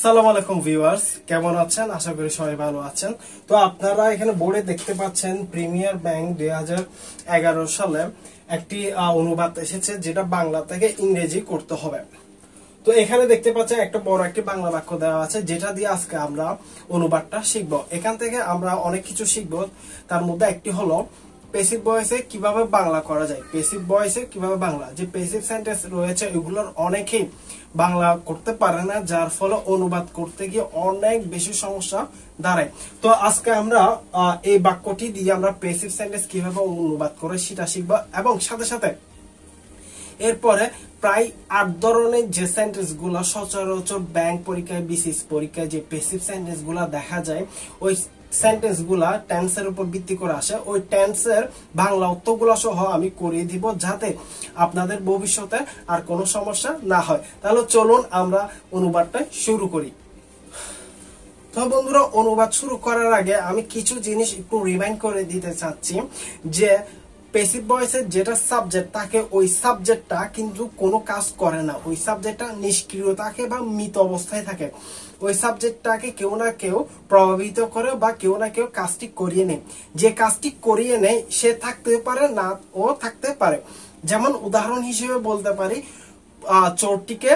আসসালামু আলাইকুম ভিউয়ার্স, কেমন আছেন? আশা করি সবাই ভালো আছেন। তো আপনারা এখানে বোর্ডে দেখতে পাচ্ছেন প্রিমিয়ার ব্যাংক 2011 সালে একটি অনুবাদ এসেছে, যেটা বাংলা থেকে ইংরেজি করতে হবে। তো এখানে দেখতে পাচ্ছেন একটা বড় একটি বাংলা বাক্য দেওয়া আছে, যেটা দিয়ে আজকে আমরা অনুবাদটা শিখব। এখান থেকে আমরা অনেক কিছু শিখব। তার মধ্যে একটি হলো প্যাসিভ ভয়েসে কিভাবে বাংলা করা যায়। প্যাসিভ ভয়েসে কিভাবে বাংলা, যে প্যাসিভ সেন্টেন্স রয়েছে এগুলোর অনেকেই বাংলা করতে পারে না, যার ফলে অনুবাদ করতে গিয়ে অনেক বেশি সমস্যা দাঁড়ায়। তো আজকে আমরা এই বাক্যটি দিয়ে আমরা প্যাসিভ সেন্টেন্স কিভাবে অনুবাদ করে সেটা শিখব, এবং সাথে সাথে এরপরে প্রায় 8 ধরনের যে সেন্টেন্স গুলা সচরাচর ব্যাংক পরীক্ষায়, বিসিএস পরীক্ষায় যে প্যাসিভ সেন্টেন্স গুলা দেখা যায়, ওই সেন্টেন্স গুলা টেন্সের উপর ভিত্তি করে আসে। ওই টেন্সের বাংলা উত্তরগুলো সহ আমি করিয়ে দিব, যাতে আপনাদের ভবিষ্যতে আর কোনো সমস্যা না হয়। তাহলে চলুন আমরা অনুবাদটা শুরু করি। তো বন্ধুরা, অনুবাদ শুরু করার আগে আমি কিছু জিনিস একটু রিমাইন্ড করে দিতে চাচ্ছি, যে প্যাসিভ ভয়েসের যেটা সাবজেক্ট থাকে, ওই সাবজেক্টটা কিন্তু কোনো কাজ করে না। ওই সাবজেক্টটা নিষ্ক্রিয় থাকে বা মৃত অবস্থায় থাকে। ওই সাবজেক্টটাকে কেউ না কেউ প্রভাবিত করে বা কেউ না কেউ কাজটি করিয়ে নেয়। যে কাজটি করিয়ে নেয় সে থাকতে পারে, না ও থাকতে পারে। যেমন উদাহরণ হিসেবে বলতে পারি, চোরটিকে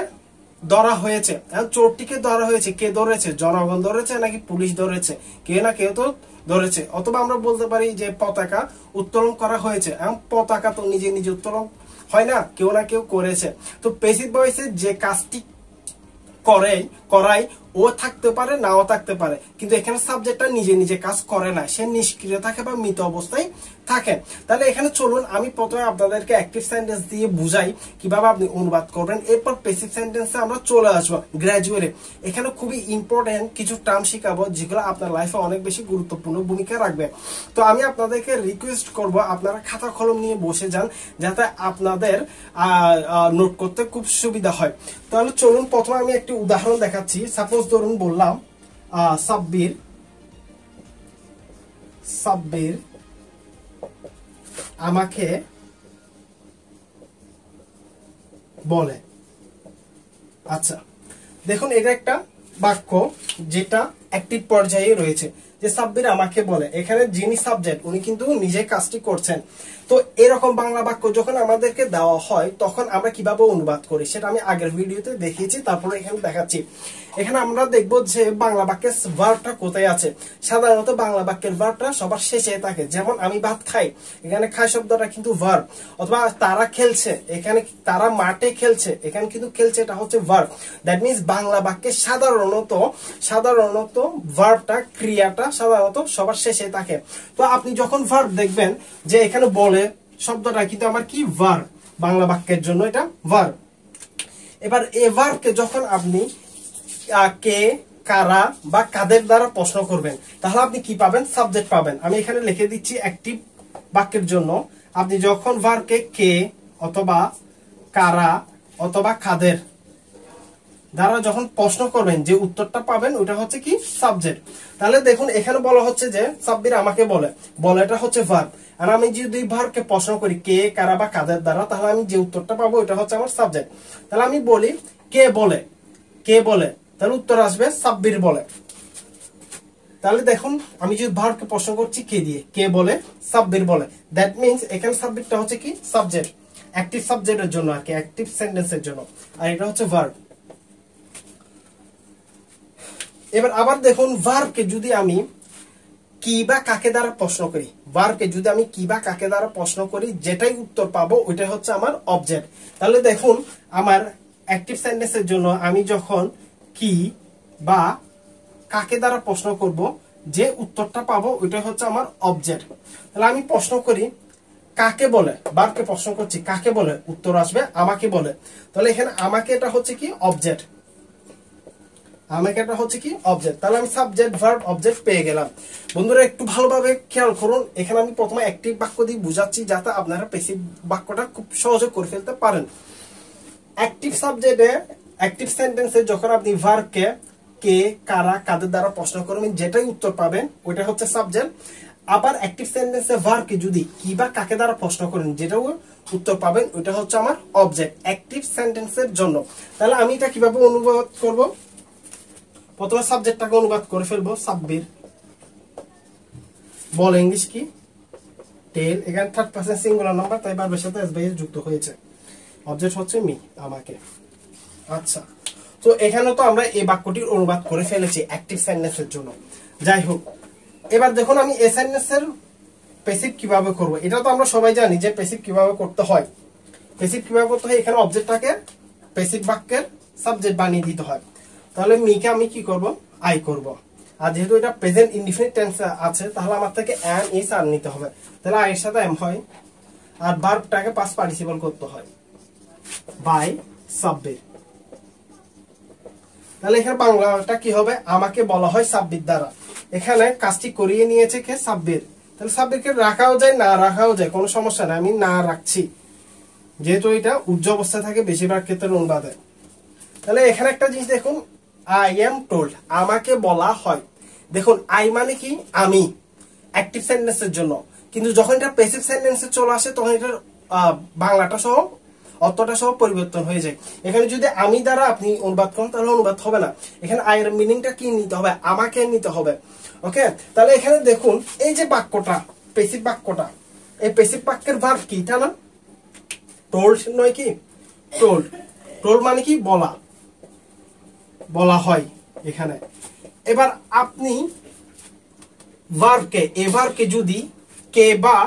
ধরা হয়েছে। চোরটিকে ধরা হয়েছে, কে ধরেছে? জনগণ ধরেছে নাকি পুলিশ ধরেছে? কে না কেউ তো ধরেছে। অথবা আমরা বলতে পারি যে পতাকা উত্তোলন করা হয়েছে। পতাকা তো নিজে নিজে উত্তোলন হয় না, কেউ না কেউ করেছে। তো প্যাসিভ ভয়েসে যে কাজটি করাই ও থাকতে পারে, নাও থাকতে পারে, কিন্তু এখানে সাবজেক্টটা নিজে নিজে কাজ করে না, সে নিষ্ক্রিয় থাকে বা মৃত অবস্থায় থাকে। তাহলে এখানে চলুন আমি প্রথমে আপনাদেরকে অ্যাক্টিভ সেন্টেন্স দিয়ে বুঝাই কিভাবে আপনি অনুবাদ করবেন। এরপর প্যাসিভ সেন্টেন্সে আমরা চলে আসবো গ্র্যাজুয়ালি। এখানে খুবই ইম্পর্টেন্ট কিছু টার্ম শিখাবো, যেগুলো আপনার লাইফে অনেক বেশি গুরুত্বপূর্ণ ভূমিকা রাখবে। তো আমি আপনাদেরকে রিকোয়েস্ট করব, আপনারা খাতা কলম নিয়ে বসে যান, যাতে আপনাদের নোট করতে খুব সুবিধা হয়। তাহলে চলুন প্রথমে আমি একটি উদাহরণ দেখাচ্ছি। সাপোজ ধরুন বললাম সাব্বির আমাকে বলে। আচ্ছা, দেখুন এটা একটা বাক্য যেটা অ্যাক্টিভ পর্যায়ে রয়েছে, যে সাব্বির আমাকে বলে। এখানে যিনি সাবজেক্ট উনি কিন্তু নিজে কাজটি করছেন। তো এরকম বাংলা বাক্য যখন আমাদেরকে দেওয়া হয়, তখন আমরা কিভাবে অনুবাদ করি সেটা আমি আগের ভিডিওতে দেখিয়েছি, তারপরে এখানে দেখাচ্ছি। এখানে আমরা দেখবো যে বাংলা বাক্যের ভার্বটা কোথায় আছে। সাধারণত বাংলা বাক্যের ভার্বটা সবার শেষে থাকে। যেমন আমি ভাত খাই, এখানে খাই শব্দটা কিন্তু ভার্ব। অথবা তারা খেলছে, এখানে তারা মাঠে খেলছে, এখানে কিন্তু খেলছে, এটা হচ্ছে ভার্ব। দ্যাট মিনস বাংলা বাক্যে সাধারণত ভার্বটা, ক্রিয়াটা সাধারণত সবার শেষে থাকে। তো আপনি যখন ভার্ব দেখবেন যে এখানে বলে শব্দটা কিন্তু আমার কি ভার্ব, বাংলা বাক্যের জন্য এটা ভার্ব। এবার এই ভার্বকে যখন আপনি কে, কারা বা কাদের দ্বারা প্রশ্ন করবেন, তাহলে আপনি কি পাবেন? সাবজেক্ট পাবেন। আমি এখানে লিখে দিচ্ছি অ্যাক্টিভ বাক্যের জন্য। আপনি যখন ভার্বকে কে অথবা কারা অথবা কাদের দ্বারা যখন প্রশ্ন করবেন, যে উত্তরটা পাবেন ওটা হচ্ছে কি? সাবজেক্ট। তাহলে দেখুন এখানে বলা হচ্ছে যে সাব্বির আমাকে বলে, বলেটা হচ্ছে ভার্ব। আর আমি যদি ভার্বকে প্রশ্ন করি কে, কারা বা কাদের দ্বারা, তাহলে আমি যে উত্তরটা পাবো ওটা হচ্ছে আমার সাবজেক্ট। তাহলে আমি বলি কে বলে, তাহলে উত্তর আসবে সাব্বির বলে। তাহলে দেখুন আমি যদি ভার্বকে প্রশ্ন করছি কে দিয়ে, কে বলে, সাব্বির বলে। দ্যাট মিনস এখানে সাবজেক্টটা হচ্ছে কি? সাবজেক্ট, অ্যাক্টিভ সাবজেক্টের জন্য আর কি, অ্যাক্টিভ সেন্টেন্সের জন্য। আর এটা হচ্ছে ভার্ব। এবার আবার দেখুন, ভার্বকে যদি আমি কি বা কাকে দ্বারা প্রশ্ন করি, যেটাই উত্তর পাবো ওইটা হচ্ছে আমার অবজেক্ট। তাহলে দেখুন আমার অ্যাক্টিভ সেন্টেন্সের জন্য আমি যখন কি বা কাকে দ্বারা প্রশ্ন করব, যে উত্তরটা পাবো ওইটা হচ্ছে আমার অবজেক্ট। তাহলে আমি প্রশ্ন করি কাকে বলে, ভার্বকে প্রশ্ন করছি কাকে বলে, উত্তর আসবে আমাকে বলে। তাহলে এখানে আমাকে এটা হচ্ছে কি? অবজেক্ট। তাহলে আমি সাবজেক্ট, ভার্ব, অবজেক্ট পেয়ে গেলাম। বন্ধুরা একটু ভালোভাবে খেয়াল করুন, এখানে আমি প্রথমে অ্যাক্টিভ বাক্য দিয়ে বুঝাচ্ছি, যাতে আপনারা প্যাসিভ বাক্যটা খুব সহজে করে ফেলতে পারেন। অ্যাক্টিভ সাবজেক্টে, অ্যাক্টিভ সেন্টেন্সে যখন আপনি ভার্বকে কে, কারা, কাদের দ্বারা প্রশ্ন করবেন, যেটাই উত্তর পাবেন ওইটা হচ্ছে সাবজেক্ট। আবার অ্যাক্টিভ সেন্টেন্সে ভার্বকে যদি কি বা কাকে দ্বারা প্রশ্ন করেন, যেটাও উত্তর পাবেন ওইটা হচ্ছে আমার অবজেক্ট, অ্যাক্টিভ সেন্টেন্সের জন্য। তাহলে আমি এটা কিভাবে অনুবাদ করব? প্রথমে সাবজেক্টটাকে অনুবাদ করে ফেলবো, সাব্বির। বল ইংলিশ কি? টেল। এখানে থার্ড পারসন সিঙ্গুলার নাম্বার, তাই ভার্বের সাথে এস বাই এস যুক্ত হয়েছে। অবজেক্ট হচ্ছে মি, আমাকে। আচ্ছা, তো এখানে তো আমরা এই বাক্যটির অনুবাদ করে ফেলেছি অ্যাক্টিভ সেন্টেন্সের জন্য। যাই হোক, এবার দেখুন আমি এই সেন্টেন্সের প্যাসিভ কিভাবে করব। এটা তো আমরা সবাই জানি যে প্যাসিভ কিভাবে করতে হয়। প্যাসিভ কিভাবে করতে হয়, এখানে অবজেক্টটাকে প্যাসিভ বাক্যের সাবজেক্ট বানিয়ে দিতে হয়। তাহলে মিকে আমি কি করব? আই করব। আর যেহেতু এটা প্রেজেন্ট ইনডিফিনিট টেন্স আছে, তাহলে আমার থেকে এম ইজ আর নিতে হবে। তাহলে আই এর সাথে এম হয়, আর ভার্বটাকে পাস্ট পার্টিসিপল করতে হয় বাই সাব্বির। তাহলে এখানে বাংলাটা কি হবে? আমাকে বলা হয় সাব্বির দ্বারা। এখানে কাজটি করিয়ে নিয়েছে কে? সাব্বির। তাহলে সাব্বিরকে রাখাও যায়, না রাখাও যায়, কোনো সমস্যা নেই, আমি না রাখছি, যেহেতু এটা উজ্জ অবস্থায় থাকে বেশিরভাগ ক্ষেত্রে অনুবাদে। তাহলে এখানে একটা জিনিস দেখুন, আই এম টোল্ড, আমাকে বলা হয়। দেখুন আই মানে কি? আমি, অ্যাক্টিভ সেন্টেন্সের জন্য। কিন্তু যখন এটা প্যাসিভ সেন্টেন্সে চলে আসে তখন এটার বাংলাটা সহ অর্থটা সহ পরিবর্তন হয়ে যায়। এখানে যদি আমি দ্বারা আপনি অনুবাদ করেন তাহলে অনুবাদ হবে না। এখানে আই এর মিনিংটা কি নিতে হবে? আমাকে নিতে হবে। ওকে, তাহলে এখানে দেখুন এই যে বাক্যটা, প্যাসিভ বাক্যটা, এই প্যাসিভ বাক্যের ভার্ব কি? এটা না টোল্ড নয় কি? টোল্ড। টোল্ড মানে কি? বলা, বলা হয় এখানে। এবার আপনি ভার্বকে, এ ভার্বকে যদি কে বা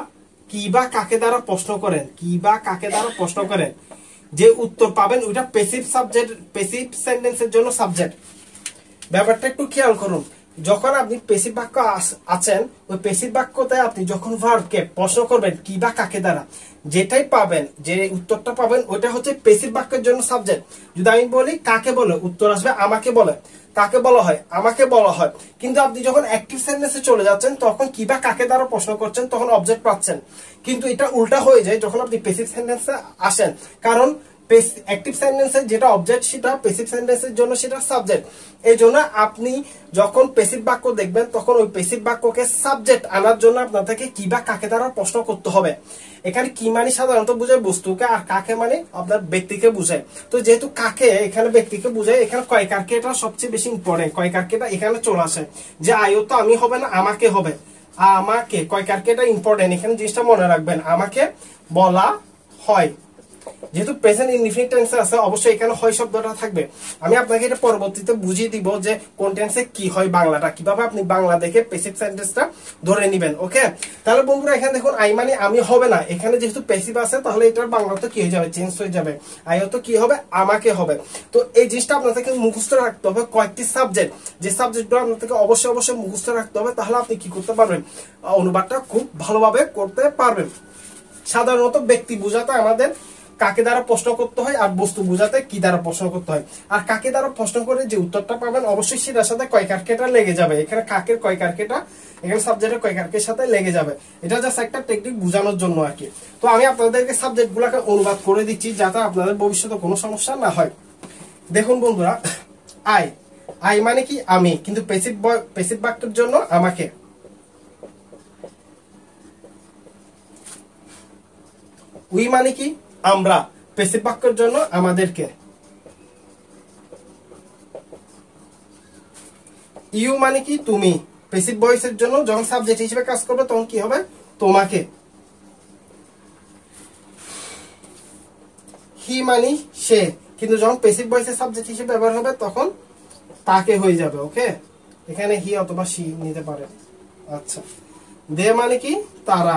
কি বা কাকে দ্বারা প্রশ্ন করেন, কি বা কাকে দ্বারা প্রশ্ন করেন, যে উত্তর পাবেন ওইটা প্যাসিভ সাবজেক্ট, প্যাসিভ সেন্টেন্সের জন্য সাবজেক্ট। ব্যাপারটা একটু খেয়াল করুন। যখন আপনি প্যাসিভ বাক্য আছেন, ওই প্যাসিভ বাক্যতে আপনি যখন ভার্বকে প্রশ্ন করবেন কি বা কাকে দ্বারা, যেটাই পাবেন, যে উত্তরটা পাবেন ওইটা হচ্ছে প্যাসিভ বাক্যের জন্য সাবজেক্ট। যদি আমি বলি কাকে বলে, উত্তর আসবে আমাকে বলে। কাকে বলা হয়? আমাকে বলা হয়। কিন্তু আপনি যখন অ্যাক্টিভ সেন্টেন্সে চলে যাচ্ছেন তখন কি বা কাকে দ্বারা প্রশ্ন করছেন, তখন অবজেক্ট পাচ্ছেন। কিন্তু এটা উল্টা হয়ে যায় যখন আপনি প্যাসিভ সেন্টেন্সে আসেন, কারণ অ্যাক্টিভ সেন্টেন্সের যেটা অবজেক্ট সেটা প্যাসিভ সেন্টেন্সের জন্য সেটা সাবজেক্ট। এই জন্য আপনি যখন প্যাসিভ বাক্য দেখবেন তখন ওই প্যাসিভ বাক্যকে সাবজেক্ট আনার জন্য আপনার থেকে কি বা কাকে দ্বারা প্রশ্ন করতে হবে। এখানে কি মানে সাধারণত বোঝায় বস্তুকে, আর কাকে মানে আপনার ব্যক্তিকে বোঝায়। তো যেহেতু কাকে এখানে ব্যক্তিকে বোঝায়, এখানে কয় কারকে এটা সবচেয়ে বেশি ইম্পর্টেন্ট। কয় কারকেটা এখানে চলে আসে, যে আয়ও তো আমি হবে না, আমাকে হবে। আমাকে, কয় কারকেটা ইম্পর্টেন্ট, এখানে জিনিসটা মনে রাখবেন। আমাকে বলা হয়, যেহেতু প্রেজেন্ট ইনডিফিনিট টেন্সে আছে অবশ্যই এখানে হয় শব্দটা থাকবে। আমি আপনাকে এটা পরবর্তীতে বুঝিয়ে দিব যে কোন টেন্সে কি হয়, বাংলাটা কিভাবে আপনি বাংলা দেখে প্যাসিভ সেন্টেন্সটা ধরে নেবেন। ওকে, তাহলে বন্ধুরা এখানে দেখুন আই মানে আমি হবে না, এখানে যেহেতু প্যাসিভ আছে তাহলে এটার বাংলা তো কি হয়ে যাবে? চেঞ্জ হয়ে যাবে। আই তো কি হবে? আমাকে হবে। তো এই জিনিসটা আপনাদেরকে মুখস্থ রাখতে হবে, কয়েকটি সাবজেক্ট, যে সাবজেক্টগুলো আপনাদেরকে অবশ্যই অবশ্যই মুখস্থ রাখতে হবে, তাহলে আপনি কি করতে পারবেন? অনুবাদটা খুব ভালোভাবে করতে পারবেন। সাধারণত ব্যক্তি বোঝাতে আমাদের কাকে দ্বারা প্রশ্ন করতে হয়, আর বস্তু বোঝাতে কি দ্বারা প্রশ্ন করতে হয়। আর কাকে দ্বারা প্রশ্ন করে যে উত্তরটা পাবেন অবশ্যই সেটার সাথে কয় কারকেটা লেগে যাবে। এখানে কাকের কয় কারকেটা এখানে সাবজেক্টের কয় কারকের সাথে লেগে যাবে। এটা জাস্ট একটা টেকনিক বোঝানোর জন্য আর কি। তো আমি আপনাদেরকে সাবজেক্ট গুলাকে অনুবাদ করে দিচ্ছি যাতে আপনাদের ভবিষ্যতে কোনো সমস্যা না হয়। দেখুন বন্ধুরা, আই, আই মানে কি? আমি, কিন্তু প্যাসিভ বাক্যের জন্য আমাকে। উই মানে কি? আমরা, প্যাসিভ বাক্যের জন্য আমাদেরকে। ইউ মানে কি? তুমি, প্যাসিভ ভয়েসের জন্য যখন সাবজেক্ট হিসেবে কাজ করবে তখন কি হবে? তোমাকে। হি মানে সে, কিন্তু যখন প্যাসিভ ভয়েসের সাবজেক্ট হিসেবে ব্যবহার হবে তখন তাকে হয়ে যাবে। ওকে, এখানে হি অথবা সি নিতে পারে। আচ্ছা, দে মানে কি? তারা,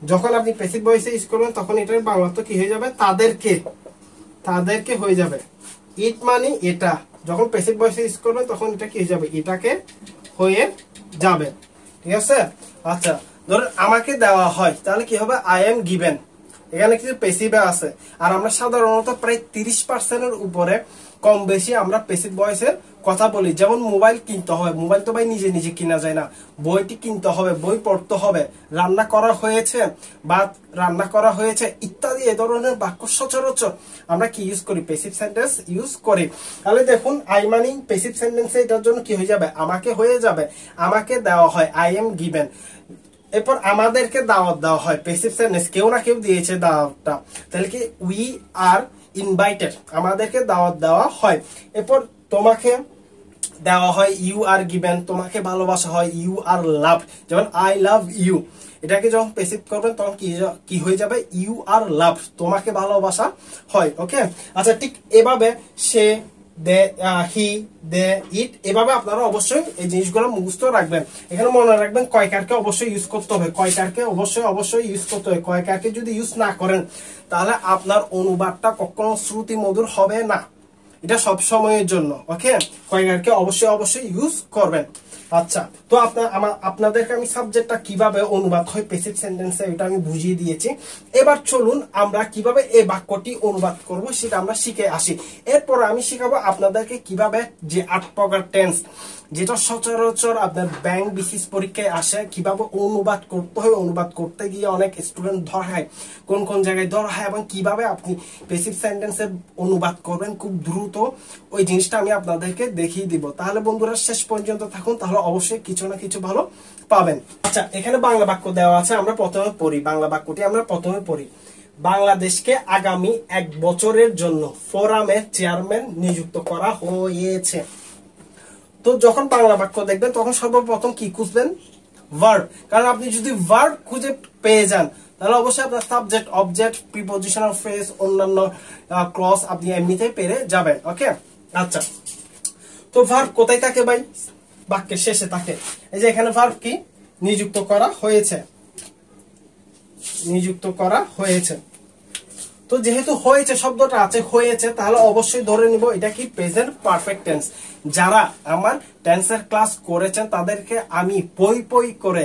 যখন আপনি প্যাসিভ ভয়েসে ইউজ করবেন তখন এটার বাংলা তো কি হয়ে যাবে? তাদেরকে, তাদেরকে হয়ে যাবে। ইট মানে এটা, যখন প্যাসিভ ভয়েসে ইউজ করবেন তখন এটা কি হয়ে যাবে? এটাকে হয়ে যাবে। ঠিক আছে? আচ্ছা, ধরুন আমাকে দেওয়া হয়, তাহলে কি হবে? I am given. এখানে কিছু প্যাসিভ আছে, আর আমরা সাধারণত প্রায় 30% উপরে কম বেশি আমরা প্যাসিভ ভয়েসের কথা বলি। যেমন মোবাইল কিনতে হবে, মোবাইল তো ভাই নিজে নিজে কিনা যায় না, বইটি কিনতে হবে, বই পড়তে হবে, রান্না করা হয়েছে বা রান্না করা হয়েছে ইত্যাদি এ ধরনের বাক্য সচরাচর আমরা কি ইউজ করি? প্যাসিভ সেন্টেন্স ইউজ করি। তাহলে দেখুন আই মানি প্যাসিভ সেন্টেন্সে এটার জন্য কি হয়ে যাবে? আমাকে হয়ে যাবে। আমাকে দেওয়া হয়, আই এম গিভেন। এরপর আমাদেরকে দাওয়াত দেওয়া হয়, প্যাসিভ সেন্টেন্স, কেউ না কেউ দিয়েছে দাওয়াতটা, তাহলে কি? উই আর ইনভাইটেড, আমাদেরকে দাওয়াত দেওয়া হয়। এরপর তোমাকে দেওয়া হয় ইউ আর গিভেন, তোমাকে ভালোবাসা হয় ইউ আর লাভ, যেমন আই লাভ ইউ, এটাকে যখন প্যাসিভ করবেন তখন কি হয়ে যাবে, ইউ আর লাভ, তোমাকে ভালোবাসা হয়। ওকে, আচ্ছা ঠিক এভাবে সে, দে, হি, দে, ইট, এভাবে আপনারা অবশ্যই এই জিনিসগুলো মুখস্থ রাখবেন। এখানে মনে রাখবেন কয়কারকে অবশ্যই ইউজ করতে হবে, কয়কারকে অবশ্যই ইউজ করতে হবে। কয়কারকে যদি ইউজ না করেন তাহলে আপনার অনুবাদটা কখনো শ্রুতি মধুর হবে না, এটা সব সময়ের জন্য। ওকে, কয়কারকে অবশ্যই ইউজ করবেন। আচ্ছা, তো আপনাদেরকে আমি সাবজেক্টটা কিভাবে অনুবাদ হয় প্যাসিভ সেন্টেন্সে এটা আমি বুঝিয়ে দিয়েছি। এবার চলুন আমরা কিভাবে এই বাক্যটি অনুবাদ করব সেটা আমরা শিখে আসি। এরপর আমি শিখাবো আপনাদেরকে কিভাবে যে 8 প্রকার টেন্স, যেটা সচরাচর আপনার ব্যাংক বিসিএস পরীক্ষায় আসে, কিভাবে অনুবাদ করতে হয়, অনুবাদ করতে গিয়ে অনেক স্টুডেন্ট ধরা হয়, কোন কোন জায়গায় ধরা হয়, এবং কিভাবে আপনি প্যাসিভ সেন্টেন্সে অনুবাদ করবেন খুব দ্রুত, ওই জিনিসটা আমি আপনাদেরকে দেখিয়ে দিব। তাহলে বন্ধুরা শেষ পর্যন্ত থাকুন, তাহলে অবশ্যই কিছু না কিছু ভালো পাবেন। আচ্ছা, এখানে বাংলা বাক্য দেওয়া আছে, আমরা প্রথমে পড়ি বাংলা বাক্যটি। আমরা প্রথমে পড়ি, বাংলাদেশকে আগামী 1 বছরের জন্য ফোরামের চেয়ারম্যান নিযুক্ত করা হয়েছে। তো যখন বাংলা বাক্য দেখবেন তখন সর্বপ্রথম কি খুঁজবেন, ভার্ব। কারণ আপনি যদি ভার্ব খুঁজে পেয়ে যান তাহলে অবশ্যই আপনার সাবজেক্ট, অবজেক্ট, প্রিপজিশনাল ফ্রেজ, অন্যান্য ক্লজ আপনি এমনিতেই পেরে যাবেন। ওকে, আচ্ছা, তো ভার্ব কোথায় থাকে ভাই, বাক্যের শেষে থাকে। এই যে এখানে ভার্ব কি, নিযুক্ত করা হয়েছে, নিযুক্ত করা হয়েছে। তো যেহেতু হয়েছে শব্দটা আছে, হয়েছে, তাহলে অবশ্যই ধরে নিব এটা কি, প্রেজেন্ট পারফেক্ট টেন্স। যারা আমার টেন্সের ক্লাস করেছেন তাদেরকে আমি পই করে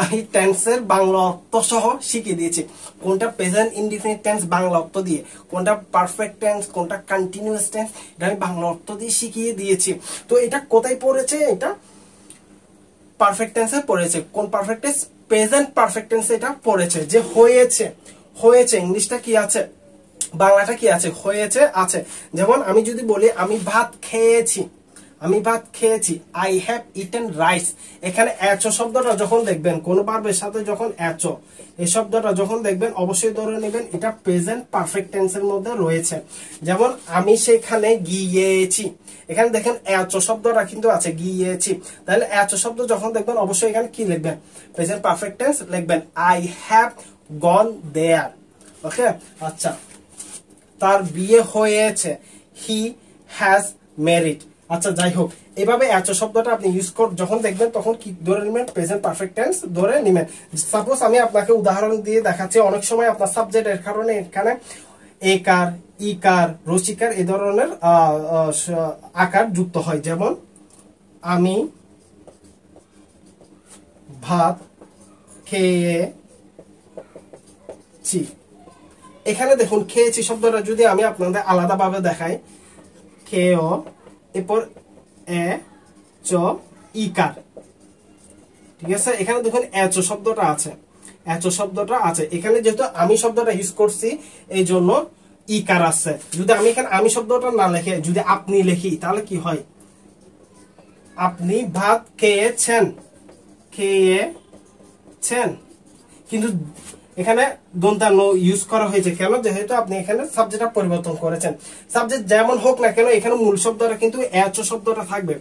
এই টেন্সের বাংলা অর্থ সহ শিখিয়ে দিয়েছি, কোনটা প্রেজেন্ট ইনডিফিনিট টেন্স বাংলা অর্থ দিয়ে, কোনটা পারফেক্ট টেন্স, কোনটা কন্টিনিউয়াস টেন্স, এটা আমি বাংলা অর্থ দিয়ে শিখিয়ে দিয়েছি। তো এটা কোথায় পড়েছে, এটা পারফেক্ট টেন্সে পড়েছে। কোন পারফেক্ট টেন্স, প্রেজেন্ট পারফেক্ট টেন্সে এটা পড়েছে। যে হয়েছে, হয়েছে ইংলিশটা কি আছে, বাংলাটা কি আছে, হয়েছে আছে। যেমন আমি যদি বলি আমি ভাত খেয়েছি, আমি ভাত খেয়েছি, আই হ্যাভ ইটেন রাইস। এখানে এচো শব্দটা যখন দেখবেন, কোন ভার্বের সাথে যখন এচো এই শব্দটা যখন দেখবেন অবশ্যই ধরে নেবেন এটা প্রেজেন্ট পারফেক্ট টেন্সের মধ্যে রয়েছে। যেমন আমি সেখানে গিয়েছি, এখানে দেখেন এচো শব্দটা কিন্তু আছে, গিয়েছি। তাহলে এচো শব্দ যখন দেখবেন অবশ্যই এখানে কি লিখবেন, প্রেজেন্ট পারফেক্ট টেন্স লিখবেন, আই হ্যাভ গন দেয়ার। ওকে, আচ্ছা, তার বিয়ে হয়েছে, হি হ্যাজ ম্যারিড। আচ্ছা, যাই হোক, এভাবে এচো শব্দটা আপনি ইউজ কর যখন দেখবেন তখন কি ধরে নেবেন, প্রেজেন্ট পারফেক্ট টেন্স ধরে নেবেন। সাপোজ আমি আপনাকে উদাহরণ দিয়ে দেখাচ্ছি, অনেক সময় আপনার সাবজেক্টের কারণে এখানে একার, ইকার, রসিকার এই ধরনের আকার যুক্ত হয়। যেমন আমি ভাত খেয়েছি, এখানে দেখুন খেয়েছি শব্দটা যদি আমি আপনাদের আলাদাভাবে দেখাই, খেয়, এরপর এ চ ইকার, ঠিক আছে। এখানে দেখুন এচো শব্দটা আছে, এচো শব্দটা আছে এখানে, যেহেতু আমি শব্দটা ইউজ করছি এই জন্য ইকার আছে। যদি আমি এখানে আমি শব্দটা না লিখে যদি আপনি লিখি তাহলে কি হয়, আপনি ভাত খেয়েছেন, খেয়েছেন। কিন্তু এখানে দন্তান্ন ইউজ করা হয়েছে কেন, যেহেতু আপনি এখানে সাবজেক্টটা পরিবর্তন করেছেন। সাবজেক্ট যেমন হোক না কেন এখানে মূল শব্দটা কিন্তু এচো শব্দটা থাকবে।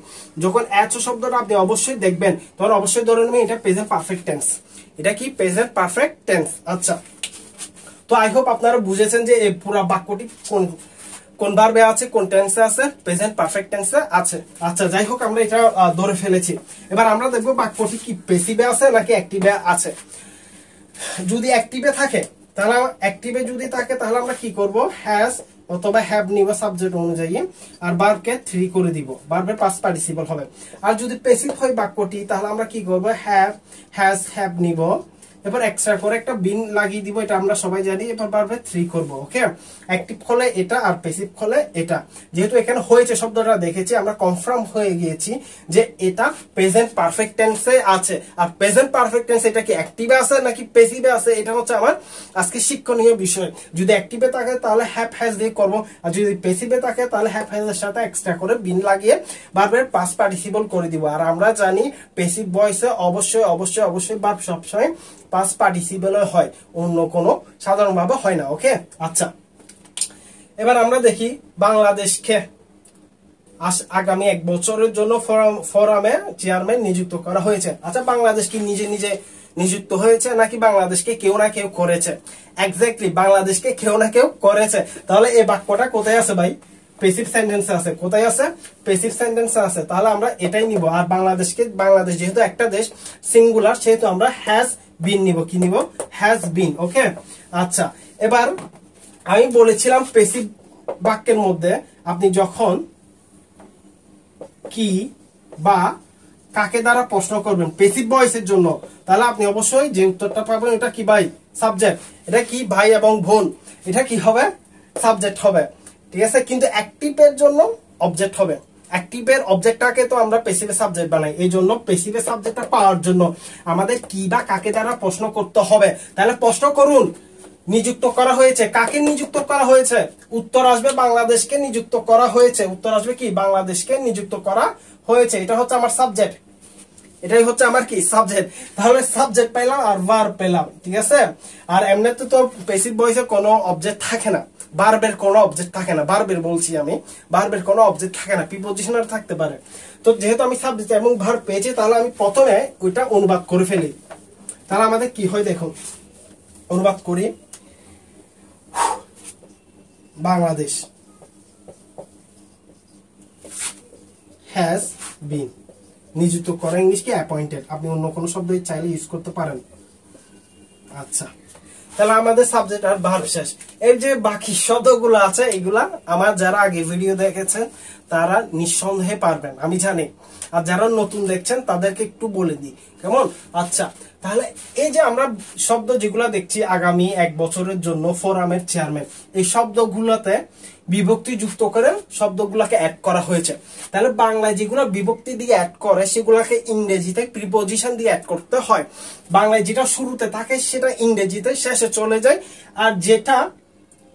যখন এচো শব্দটা আপনি অবশ্যই দেখবেন তখন অবশ্যই ধরে নেবেন এটা প্রেজেন্ট পারফেক্ট টেন্স। এটা কি, প্রেজেন্ট পারফেক্ট টেন্স। আচ্ছা, তো আই হোপ আপনারা বুঝেছেন যে এই পুরো বাক্যটি কোন ভার্বে আছে, কোন টেন্সে আছে, প্রেজেন্ট পারফেক্ট টেন্সে আছে। আচ্ছা, যাই হোক, আমরা এটা ধরে ফেলেছি। এবার আমরা দেখবো বাক্যটি কি প্যাসিভে আছে নাকি অ্যাক্টিভে আছে। যদি অ্যাক্টিভে থাকে তাহলে অ্যাক্টিভে যদি থাকে তাহলে আমরা কি করব, হ্যাজ অথবা হ্যাভ নিব সাবজেক্ট অনুযায়ী, আর ভার্বকে 3 করে দিব, ভার্বের পাস্ট পার্টিসিপল হবে। আর যদি প্যাসিভ হয় বাক্যটি তাহলে আমরা কি করব, হ্যাভ, হ্যাজ, হ্যাভ নিব, এবার এক্সট্রা করে একটা বিন লাগিয়ে দিব, এটা আমরা সবাই জানি। এবার ভার্বে 3 করব। ওকে, অ্যাক্টিভ হলে এটা আর প্যাসিভ হলে এটা। যেহেতু এখানে হয়েছে শব্দটা দেখেছি, আমরা কনফার্ম হয়ে গিয়েছি যে এটা প্রেজেন্ট পারফেক্ট টেন্সে আছে। আর প্রেজেন্ট পারফেক্ট টেন্স এটা কি অ্যাক্টিভে আছে নাকি প্যাসিভে আছে, এটা হচ্ছে আমার আজকে শিক্ষণীয় বিষয়। যদি অ্যাক্টিভে থাকে তাহলে হ্যাভ হ্যাজ দিয়ে করব, আর যদি প্যাসিভে থাকে তাহলে হ্যাভ হ্যাজ এর সাথে এক্সট্রা করে বিন লাগিয়ে ভার্বের পাস্ট পার্টিসিপল করে দিব। আর আমরা জানি প্যাসিভ ভয়েসে অবশ্যই ভার্ব সবসময় পাস্ট পার্টিসিপল হয়, অন্য কোনো সাধারণভাবে হয় না। ওকে, আচ্ছা, এবার আমরা দেখি বাংলাদেশকে, আগামী 1 বছরের জন্য ফোরামে চেয়ারম্যান নিযুক্ত করা হয়েছে। আচ্ছা, বাংলাদেশ কি নিজে নিজে নিযুক্ত হয়েছে নাকি বাংলাদেশকে কেউ না কেউ করেছে? এক্স্যাক্টলি, বাংলাদেশকে কেউ না কেউ করেছে। তাহলে এই বাক্যটা কোথায় আছে ভাই? প্যাসিভ সেন্টেন্সে আছে। কোথায় আছে? প্যাসিভ সেন্টেন্সে আছে। তাহলে আমরা এটাই নিব। আর বাংলাদেশ যেহেতু একটা দেশ, সিঙ্গুলার, সেহেতু আমরা হ্যাজ বিন নিব। কি নিব? Has been. ওকে, আচ্ছা, এবার আমি বলেছিলাম প্যাসিভ বাক্যের মধ্যে আপনি যখন কি বা কাকে দ্বারা প্রশ্ন করবেন প্যাসিভ ভয়েসের জন্য, তাহলে আপনি অবশ্যই যে উত্তরটা পাবেন এটা কি ভাই? সাবজেক্ট। এটা কি? ভাই এবং বোন। এটা কি হবে? সাবজেক্ট হবে। ঠিক আছে, কিন্তু অ্যাক্টিভের জন্য অবজেক্ট হবে। অ্যাক্টিভের অবজেক্টটাকে তো আমরা প্যাসিভের সাবজেক্ট বানাই। এই জন্য প্যাসিভের সাবজেক্টটা পাওয়ার জন্য আমাদের কি বা কাকে দ্বারা প্রশ্ন করতে হবে। তাহলে প্রশ্ন করুন, নিযুক্ত করা হয়েছে। কাকে নিযুক্ত করা হয়েছে? উত্তর আসবে বাংলাদেশকে নিযুক্ত করা হয়েছে। উত্তর আসবে কি? বাংলাদেশকে নিযুক্ত করা হয়েছে। এটা হচ্ছে আমার সাবজেক্ট। এটাই হচ্ছে আমার কি? সাবজেক্ট। তাহলে সাবজেক্ট পেলাম আর ভার্ব পেলাম। ঠিক আছে, আর এমনিতে তো প্যাসিভ ভয়েসে কোনো অবজেক্ট থাকে না, ভার্বের কোনো অবজেক্ট থাকে না। ভার্বের বলছি আমি, ভার্বের কোনো অবজেক্ট থাকে না, প্রিপজিশনাল থাকতে পারে। তো যেহেতু আমি সাবজেক্ট এবং ভার্ব পেয়েছি, তাহলে আমি প্রথমে ওইটা অনুবাদ করে ফেলি। তাহলে আমাদের কি হয় দেখুন, অনুবাদ করি। বাংলাদেশ হ্যাজ বিন নিযুক্ত করা, ইংলিশ কি? অ্যাপয়েন্টেড। আপনি অন্য কোনো শব্দ চাইলে ইউজ করতে পারেন। আচ্ছা, তাহলে আমাদের সাবজেক্ট আর ভার্ব শেষ। এর যে বাকি শব্দগুলো আছে, এগুলা আমার যারা আগে ভিডিও দেখেছেন তারা নিঃসন্দেহে পারবেন, আমি জানি। আর যারা নতুন দেখছেন তাদেরকে একটু বলে দিই, কেমন? আচ্ছা, তাহলে এই যে আমরা শব্দ যেগুলা দেখছি, আগামী 1 বছরের জন্য ফোরামের চেয়ারম্যান, এই শব্দগুলোতে বিভক্তি যুক্ত করে শব্দগুলোকে অ্যাড করা হয়েছে। তাহলে বাংলায় যেগুলো বিভক্তি দিয়ে অ্যাড করে, সেগুলোকে ইংরেজিতে প্রিপজিশন দিয়ে অ্যাড করতে হয়। বাংলায় যেটা শুরুতে থাকে সেটা ইংরেজিতে শেষে চলে যায়, আর যেটা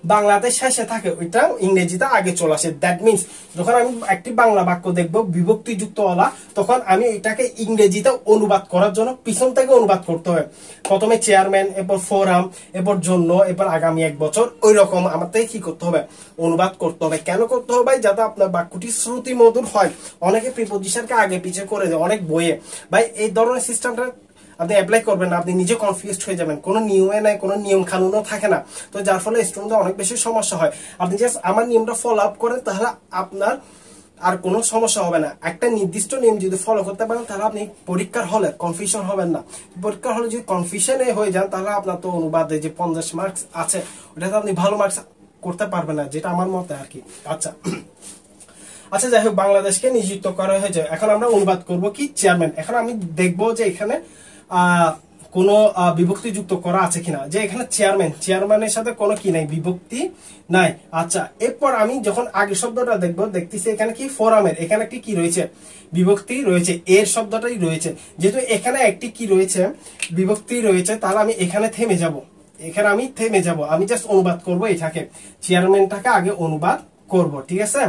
বাংলাতে শেষে থাকে ওইটা ইংরেজিতে আগে চলে আসে। দ্যাট মিনস যখন আমি একটি বাংলা বাক্য দেখবো বিভক্তি যুক্ত হলা, তখন আমি এটাকে ইংরেজিতে অনুবাদ করার জন্য পিছন থেকে অনুবাদ করতে হবে। প্রথমে চেয়ারম্যান, এরপর ফোরাম, এরপর জন্য, এরপর আগামী 1 বছর, ওই রকম আমার থেকে কি করতে হবে? অনুবাদ করতে হবে। কেন করতে হবে? যাতে আপনার বাক্যটি শ্রুতি মধুর হয়। অনেকে প্রিপজিশনকে আগে পিছিয়ে করে দেয় অনেক বইয়ে। ভাই, এই ধরনের সিস্টেমটা আপনি অ্যাপ্লাই করবেন না, আপনি নিজে কনফিউজড হয়ে যাবেন। কোনো নিয়মে নাই, কোনো নিয়ম কানুনও থাকে না। তো যার ফলে স্টুডেন্টদের অনেক বেশি সমস্যা হয়। আপনি জাস্ট আমার নিয়মটা ফলো আপ করেন, তাহলে আপনার আর কোনো সমস্যা হবে না। একটা নির্দিষ্ট নিয়ম যদি ফলো করতে পারেন, তাহলে আপনি পরীক্ষার হলে কনফিউশন হবেন না। পরীক্ষার হলে যদি কনফিউশনে হয়ে যান, তাহলে আপনার তো অনুবাদে যে 50 মার্কস আছে, ওটাতে আপনি ভালো মার্কস করতে পারবেন না, যেটা আমার মতে আর কি। আচ্ছা আচ্ছা, যাই হোক, বাংলাদেশকে নিযুক্ত করা হয়েছে। এখন আমরা অনুবাদ করব কি? চেয়ারম্যান। এখন আমি দেখবো যে এখানে কোনো বিভক্তি যুক্ত করা আছে কিনা। যে এখানে চেয়ারম্যানের সাথে কোনো কি নাই, বিভক্তি নাই। আচ্ছা, এরপর আমি যখন আগের শব্দটা দেখবো, দেখতেছি এখানে কি? ফোরামের। এখানে একটি কি রয়েছে? বিভক্তি রয়েছে। এর শব্দটাই রয়েছে। যেহেতু এখানে একটি কি রয়েছে? বিভক্তি রয়েছে। তাহলে আমি এখানে থেমে যাব। আমি জাস্ট অনুবাদ করব এটাকে, চেয়ারম্যানটাকে আগে অনুবাদ করব। ঠিক আছে,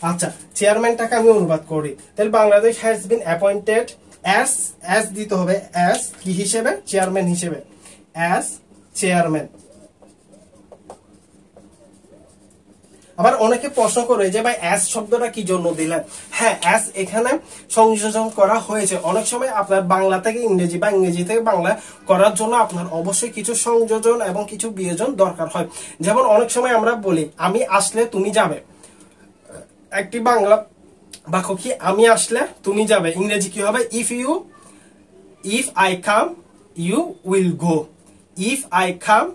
আচ্ছা, চেয়ারম্যানটাকে আমি অনুবাদ করি। তাহলে Bangladesh has been appointed as দিতে হবে। অ্যাজ কি হিসেবে? চেয়ারম্যান হিসেবে। As chairman. আবার অনেকে প্রশ্ন করে যে ভাই অ্যাজ শব্দটা কি জন্য দিলেন? হ্যাঁ, অ্যাজ এখানে সংযোজন করা হয়েছে। অনেক সময় আপনার বাংলা থেকে ইংরেজি বা ইংরেজি থেকে বাংলা করার জন্য আপনার অবশ্যই কিছু সংযোজন এবং কিছু বিয়োজন দরকার হয়। যেমন অনেক সময় আমরা বলি আমি আসলে তুমি যাবে। একটি বাংলা বাক্য কি? আমি আসলে তুমি যাবে। ইংরেজি কি হবে? If I come you will go. If I come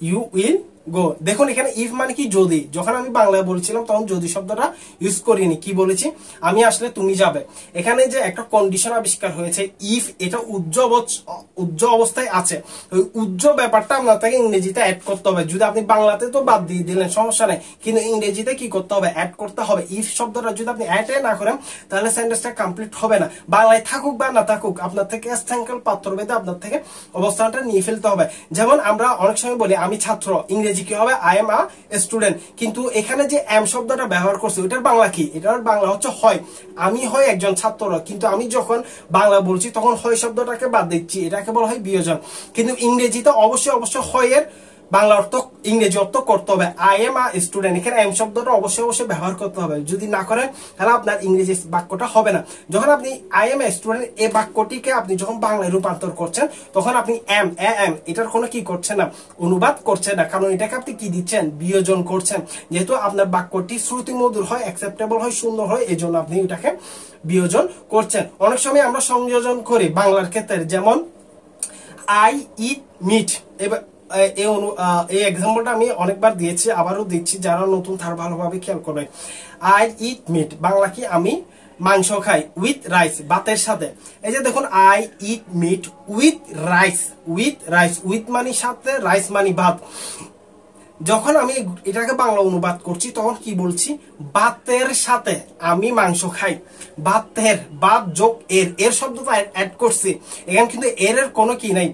you will go. দেখুন এখানে ইফ মানে কি? যদি। যখন আমি বাংলায় বলছিলাম তখন যদি শব্দটা ইউজ করিনি। কি বলেছি? আমি আসলে তুমি যাবে। এখানে যে একটা কন্ডিশন আবিষ্কার হয়েছে, ইফ, এটা উজ্জ অবস্থায় আছে। ওই উজ্জ ব্যাপারটা আপনার তাকে ইংরেজিতে অ্যাড করতে হবে। যদি আপনি বাংলাতে তো বাদ দিয়ে দিলেন, সমস্যা নেই, কিন্তু ইংরেজিতে কি করতে হবে? অ্যাড করতে হবে। ইফ শব্দটা যদি আপনি অ্যাড না করেন, তাহলে সেন্টেন্সটা কমপ্লিট হবে না। বাংলায় থাকুক বা না থাকুক, আপনার থেকে স্থাঙ্কাল পাত্র বেঁধে আপনার থেকে অবস্থানটা নিয়ে ফেলতে হবে। যেমন আমরা অনেক সময় বলি আমি ছাত্র, ইংরেজি কি হবে? I am a student. কিন্তু এখানে যে এম শব্দটা ব্যবহার করছে, ওটার বাংলা কি? এটার বাংলা হচ্ছে হয়। আমি হয় একজন ছাত্র, কিন্তু আমি যখন বাংলা বলছি তখন হয় শব্দটাকে বাদ দিচ্ছি, এটাকে বলা হয় বিয়োজন। কিন্তু ইংরেজিতে অবশ্যই হয় এর বাংলা অর্থ ইংরেজি অর্থ করতে হবে। আই এম আ স্টুডেন্ট, এখানে এম শব্দটা অবশ্যই অবশ্যই ব্যবহার করতে হবে। যদি না করেন তাহলে আপনার ইংরেজি বাক্যটা হবে না। যখন আপনি আই এম এ স্টুডেন্ট এই বাক্যটিকে আপনি যখন বাংলায় রূপান্তর করছেন তখন আপনি এম এটার কোনো কি করছেন না, অনুবাদ করছেন না, কারণ এটাকে আপনি কি দিচ্ছেন, বিয়োজন করছেন। যেহেতু আপনার বাক্যটি শ্রুতিমধুর হয়, অ্যাকসেপ্টেবল হয়, সুন্দর হয়, এই জন্য আপনি এটাকে বিয়োজন করছেন। অনেক সময় আমরা সংযোজন করি বাংলার ক্ষেত্রে, যেমন আই ইট মিট। এবার এই এক্সাম্পলটা আমি অনেকবার দিয়েছি, আবারও দিচ্ছি, যারা নতুন তারা ভালোভাবে খেয়াল করবে। আই ইট মিট বাংলা কি, আমি মাংস খাই, উইথ রাইস ভাতের সাথে। এই যে দেখুন, I eat meet with rice, with মানে সাথে, রাইস মানে ভাত। যখন আমি এটাকে বাংলা অনুবাদ করছি তখন কি বলছি, ভাতের সাথে আমি মাংস খাই। ভাতের, ভাত যোগ এর শব্দটা অ্যাড করছি, এখানে কিন্তু এর কোনো কি নাই,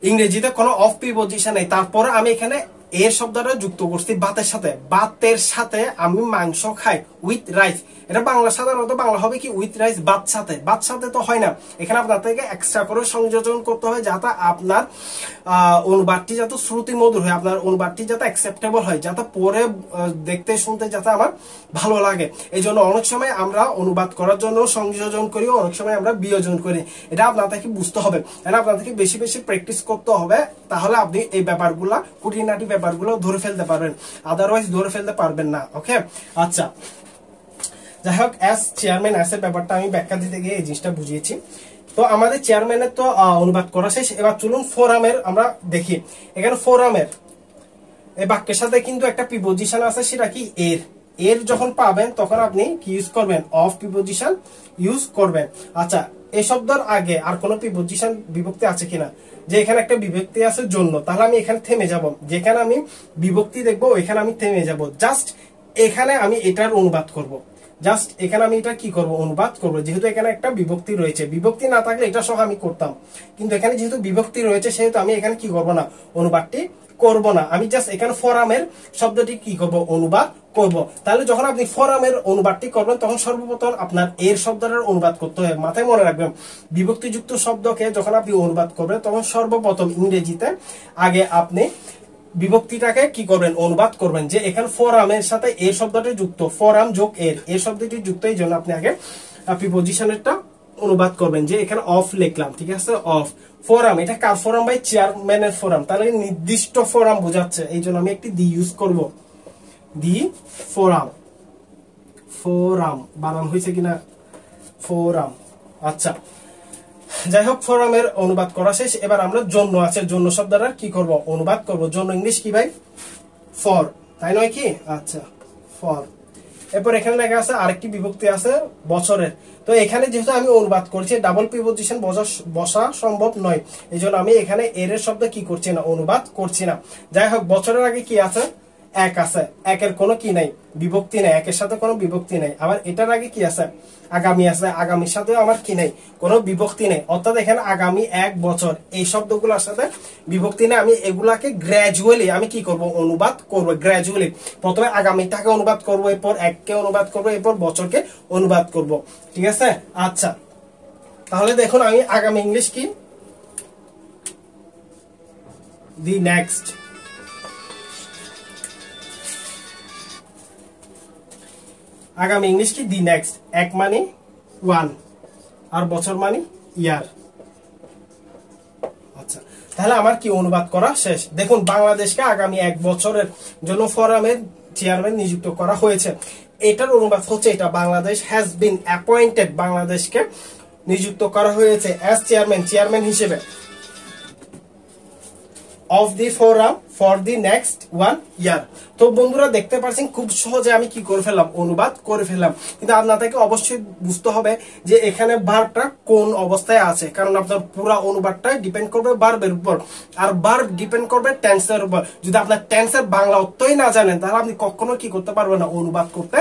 ইংরেজিতে কোনো অফ প্রিপজিশন নেই। তারপরে আমি এখানে এর শব্দটা যুক্ত করছি ভাতের সাথে, ভাতের সাথে আমি মাংস খাই উইথ রাইস। এটা বাংলা সাধারণত বাংলা হবে কি, উইথ রাইস, ভাত সাথে তো হয় না। এখানে আপনার থেকে এক্সট্রা করে সংযোজন করতে হয়, যাতে আপনার অনুবাদটি যাতে শ্রুতি মধুর হয়, আপনার অনুবাদটি যাতে অ্যাকসেপ্টেবল হয়, যাতে পরে দেখতে শুনতে যাতে আমার ভালো লাগে। এই জন্য অনেক সময় আমরা অনুবাদ করার জন্য সংযোজন করি, অনেক সময় আমরা বিয়োজন করি। এটা আপনাদেরকে বুঝতে হবে, এটা আপনাদেরকে বেশি বেশি প্র্যাকটিস করতে হবে, তাহলে আপনি এই ব্যাপারগুলা, খুঁটিনাটি ব্যাপারগুলো ধরে ফেলতে পারবেন, আদারওয়াইজ ধরে ফেলতে পারবেন না। ওকে, আচ্ছা, যাই হোক, অ্যাজ চেয়ারম্যান অ্যাস এর ব্যাপারটা আমি ব্যাখ্যা দিতে গিয়ে এই জিনিসটা বুঝিয়েছি। তো আমাদের চেয়ারম্যানের তো অনুবাদ করা শেষ। এবার চলুন ফোরামের আমরা দেখি। এখানে ফোরামের এই বাক্যের সাথে কিন্তু একটা প্রিপজিশন আছে, সেটা কি, এর যখন পাবেন তখন আপনি কি ইউজ করবেন, অফ প্রিপজিশন ইউজ করবেন। আচ্ছা, এই শব্দের আগে আর কোনো প্রিপজিশন বিভক্তি আছে কিনা, যে এখানে একটা বিভক্তি আছে জন্য, তাহলে আমি এখানে থেমে যাব। যেখানে আমি বিভক্তি দেখবো ওইখানে আমি থেমে যাব। জাস্ট এখানে আমি এটার অনুবাদ করব, জাস্ট এখানে আমি এটা কি করব, অনুবাদ করব। যেহেতু এখানে একটা বিভক্তি রয়েছে, বিভক্তি না থাকলে এটা সহ আমি করতাম, কিন্তু এখানে যেহেতু বিভক্তি রয়েছে সেহেতু আমি এখানে কি করব না, অনুবাদটি করব না। আমি জাস্ট এখানে ফোরামের শব্দটি কি করব, অনুবাদ করব। তাহলে যখন আপনি ফোরামের অনুবাদটি করবেন তখন সর্বপ্রথম আপনার এর শব্দটার অনুবাদ করতে হবে। মাথায় মনে রাখবেন, বিভক্তিযুক্ত শব্দকে যখন আপনি অনুবাদ করবেন তখন সর্বপ্রথম ইংরেজিতে আগে আপনি বিভক্তিটাকে কি করবেন, অনুবাদ করবেন। যে এখানে ফোরামের সাথে এর শব্দটি যুক্ত, ফোরাম যোগ এর শব্দটি যুক্ত, এই জন্য আপনি আগে প্রিপজিশনেরটা অনুবাদ করবেন। যে এখানে অফ লিখলাম, ঠিক আছে, অফ ফোরাম, এটা কার ফোরাম ভাই, চেয়ারম্যানের ফোরাম, তাহলে নির্দিষ্ট ফোরাম বোঝাচ্ছে, এই জন্য আমি একটি দি ইউজ করব, দি ফোরাম, ফোরাম বানান হয়েছে কিনা, ফোরাম। আচ্ছা, যাই হোক, ফোরামের অনুবাদ করা শেষ। এবার আমরা জন্য আছে, জন্য শব্দটা কি করব, অনুবাদ করব। জন্য ইংলিশ কি ভাই, ফর, তাই নয় কি? আচ্ছা, ফর। এরপর এখানে লেখা আছে আরেকটি বিভক্তি আছে, বছরের। তো এখানে যেহেতু আমি অনুবাদ করছি, ডাবল প্রিপজিশন বসা সম্ভব নয়, এই জন্য আমি এখানে এর শব্দ কি করছি না, অনুবাদ করছি না। যাই হোক, বছরের আগে কি আছে, এক আছে, একের কোনো কি নাই, বিভক্তি নাই, একের সাথে কোনো বিভক্তি নাই। আবার এটার আগে কি আছে, আগামী আছে, আগামীর সাথে আমার কি নাই, কোনো বিভক্তি নেই। অর্থাৎ এখানে আগামী, এক বছর, এই শব্দগুলোর সাথে বিভক্তি নেই। আমি এগুলাকে গ্র্যাজুয়ালি আমি কি করব, অনুবাদ করব। গ্র্যাজুয়ালি প্রথমে আগামীটাকে অনুবাদ করব, এরপর এককে অনুবাদ করব, এরপর বছরকে অনুবাদ করব, ঠিক আছে। আচ্ছা, তাহলে দেখুন আমি আগামী ইংলিশ কি, দি নেক্সট। আগামী ইংলিশ কি, দি নেক্সট। এক মানে ওয়ান, আর বছর মানে ইয়ার। আচ্ছা, তাহলে আমার কি অনুবাদ করা শেষ। দেখুন, বাংলাদেশকে আগামী এক বছরের জন্য ফোরামের চেয়ারম্যান নিযুক্ত করা হয়েছে। এটার অনুবাদ হচ্ছে এটা, বাংলাদেশ হ্যাজ বিন অ্যাপয়েন্টেড, বাংলাদেশকে নিযুক্ত করা হয়েছে অ্যাজ চেয়ারম্যান হিসেবে of the forum for the next 1 ইয়ার। তো বন্ধুরা দেখতে পাচ্ছেন খুব সহজে আমি কি করে ফেললাম, অনুবাদ করে ফেললাম। কিন্তু আপনাদেরকে অবশ্যই বুঝতে হবে যে এখানে ভার্বটা কোন অবস্থায় আছে, কারণ আপনার পুরো অনুবাদটা ডিপেন্ড করবে ভার্বের উপর, আর ভার্ব ডিপেন্ড করবে টেন্সের উপর। যদি আপনার টেন্সের বাংলা অর্থই না জানেন তাহলে আপনি কখনো কি করতে পারবেন না, অনুবাদ করতে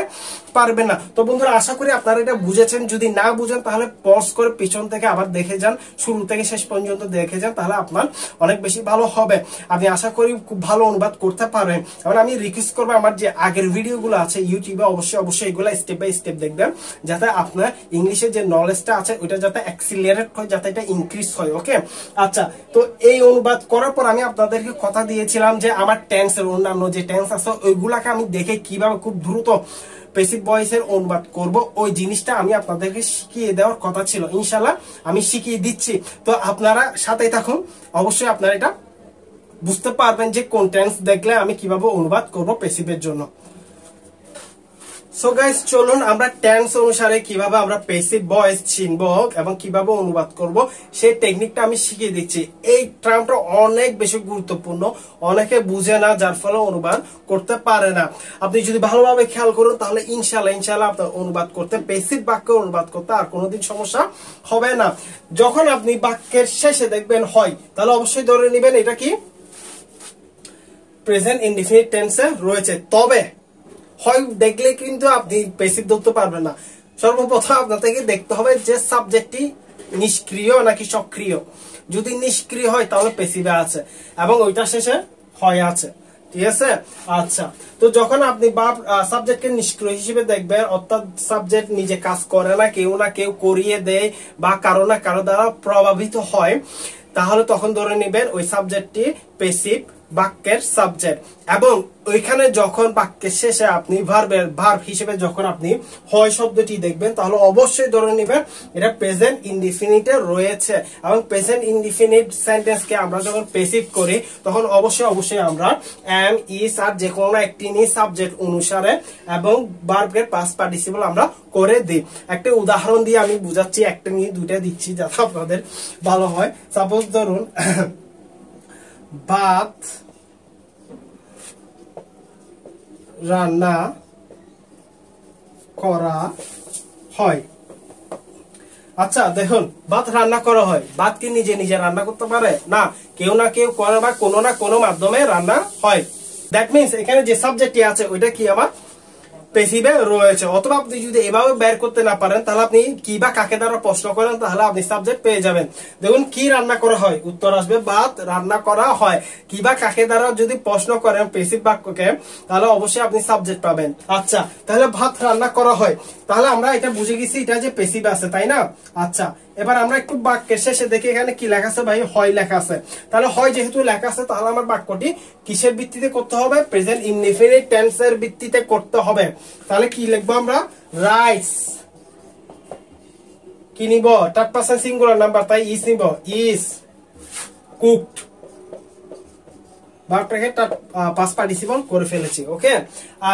পারবেন না। তো বন্ধুরা আশা করি আপনারা এটা বুঝেছেন। যদি না বুঝেন তাহলে পজ করে পিছন থেকে আবার দেখে যান, শুরু থেকে শেষ পর্যন্ত দেখে যান, তাহলে আপনার অনেক বেশি ভালো হবে। আমি আশা করি খুব ভালো অনুবাদ করতে পারেন। এবং আমি রিকোয়েস্ট করবো আমার যে আগের ভিডিওগুলো আছে ইউটিউবে অবশ্যই এগুলো স্টেপ বাই স্টেপ দেখবেন, যাতে আপনার ইংলিশের যে নলেজটা আছে ওইটা যাতে অ্যাক্সিলারেট হয়, যাতে এটা ইনক্রিজ হয়। ওকে, আচ্ছা, তো এই অনুবাদ করার পর আমি আপনাদেরকে কথা দিয়েছিলাম যে আমার টেন্সের অন্যান্য যে টেন্স আছে ওইগুলাকে আমি দেখে কিভাবে খুব দ্রুত প্যাসিভ ভয়েসের অনুবাদ করব, ওই জিনিসটা আমি আপনাদেরকে শিখিয়ে দেওয়ার কথা ছিল। ইনশাআল্লাহ আমি শিখিয়ে দিচ্ছি, তো আপনারা সাথেই থাকুন। অবশ্যই আপনারা এটা বুঝতে পারবেন যে কোন টেন্স দেখলে আমি কিভাবে অনুবাদ করব প্যাসিভের জন্য। সো গাইস, চলুন আমরা টেন্স অনুসারে কিভাবে আমরা প্যাসিভ ভয়েস চিনব এবং কিভাবে অনুবাদ করব সেই টেকনিকটা আমি শিখিয়ে দিচ্ছি। এই টার্মটা অনেক বেশি গুরুত্বপূর্ণ, অনেকে বুঝে না, যার ফলে অনুবাদ করতে পারে না। আপনি যদি ভালোভাবে খেয়াল করুন তাহলে ইনশাআল্লাহ আপনার অনুবাদ করতে, প্যাসিভ বাক্য অনুবাদ করতে আর কোনোদিন সমস্যা হবে না। যখন আপনি বাক্যের শেষে দেখবেন হয়, তাহলে অবশ্যই ধরে নেবেন এটা কি প্রেজেন্ট ইনডিফিনিট টেন্সে রয়েছে। তবে হয় দেখলে কিন্তু আপনি প্যাসিভ ধরতে পারবেন না। সর্বপ্রথম আপনাদেরকে দেখতে হবে যে সাবজেক্টটি নিষ্ক্রিয় নাকি সক্রিয়। যদি নিষ্ক্রিয় হয় তাহলে প্যাসিভে আছে এবং ওইটা শেষে হয় আছে, ঠিক আছে। আচ্ছা, তো যখন আপনি সাবজেক্টকে নিষ্ক্রিয় হিসেবে দেখবেন, অর্থাৎ সাবজেক্ট নিজে কাজ করে না কেউ করিয়ে দেয় বা কারো না কারো দ্বারা প্রভাবিত হয়, তাহলে তখন ধরে নেবেন ওই সাবজেক্টটি প্যাসিভ বাক্যের সাবজেক্ট। এবং ওইখানে যখন বাক্যের শেষে আপনি ভার্ব হিসেবে যখন আপনি হয় শব্দটি দেখবেন, তাহলে অবশ্যই ধরে নেবেন এটা প্রেজেন্ট ইনডিফিনিটে রয়েছে। এবং প্রেজেন্ট ইনডিফিনিট সেন্টেন্সকে আমরা যখন প্যাসিভ করি তখন অবশ্যই আমরা এম ইজ আর যে কোনো একটি নিয়ে সাবজেক্ট অনুসারে এবং ভার্বের পাস্ট পার্টিসিপল আমরা করে দিই। একটা উদাহরণ দিয়ে আমি বুঝাচ্ছি, একটা নিয়ে দুইটা দিচ্ছি যাতে আপনাদের ভালো হয়। সাপোজ ধরুন ভাত রান্না করা হয়। আচ্ছা দেখুন, ভাত রান্না করা হয়, ভাত কি নিজে রান্না করতে পারে না, কেউ না কেউ করে বা কোনো না কোনো মাধ্যমে রান্না হয়। দ্যাট মিনস এখানে যে সাবজেক্টটি আছে ওইটা কি আমার প্যাসিভে রয়েছে। অথবা আপনি যদি এভাবে বের করতে না পারেন তাহলে আপনি কি বা কাকে দ্বারা প্রশ্ন করেন, তাহলে আপনি সাবজেক্ট পেয়ে যাবেন। দেখুন, কি রান্না করা হয়, উত্তর আসবে ভাত রান্না করা হয়। কি বা কাকে দ্বারা যদি প্রশ্ন করেন প্যাসিভ বাক্যকে, তাহলে অবশ্যই আপনি সাবজেক্ট পাবেন। আচ্ছা, তাহলে ভাত রান্না করা হয়, তাহলে আমরা এটা বুঝে গেছি এটা যে প্যাসিভ আছে, তাই না। আচ্ছা, এবার আমরা একটু বাক্যের শেষে দেখি এখানে কি লেখা আছে। ভাই হয় লেখা আছে, তাহলে হয় যেহেতু লেখা আছে তাহলে আমার বাক্যটি কিসের ভিত্তিতে করতে হবে, প্রেজেন্ট ইনডিফিনিট টেন্সের ভিত্তিতে করতে হবে। তাহলে কি লিখবো আমরা, রাইস কি নিব, থার্ড পারসন সিঙ্গুলার নাম্বার, তাই ইজ নিব, ইজ কুকড। ভার্বটাকে পাস্ট পার্টিসিপল করে ফেলেছি। ওকে,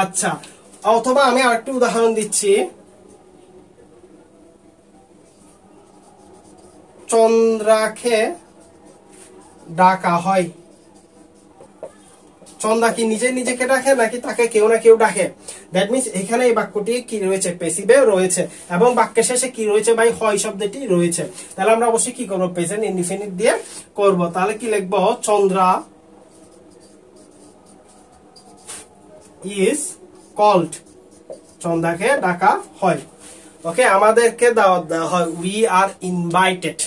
আচ্ছা, অথবা আমি আরেকটা উদাহরণ দিচ্ছি, চন্দ্রাকে ডাকা হয়। চন্দ্রা কি নিজেকে ডাকে নাকি তাকে কেউ না কেউ ডাকে? দ্যাট মিনস এখানে এই বাক্যটি কি রয়েছে, প্যাসিভে রয়েছে এবং বাক্যের শেষে কি রয়েছে ভাই, হয় শব্দটি রয়েছে। তাহলে আমরা অবশ্যই কি করবো, প্রেজেন্ট ইনডিফিনিট দিয়ে করব। তাহলে কি লিখবো, চন্দ্রা ইজ কল্ড, চন্দ্রাকে ডাকা হয়। ওকে, আমাদেরকে দাওয়াত দেওয়া হয়, উই আর ইনভাইটেড।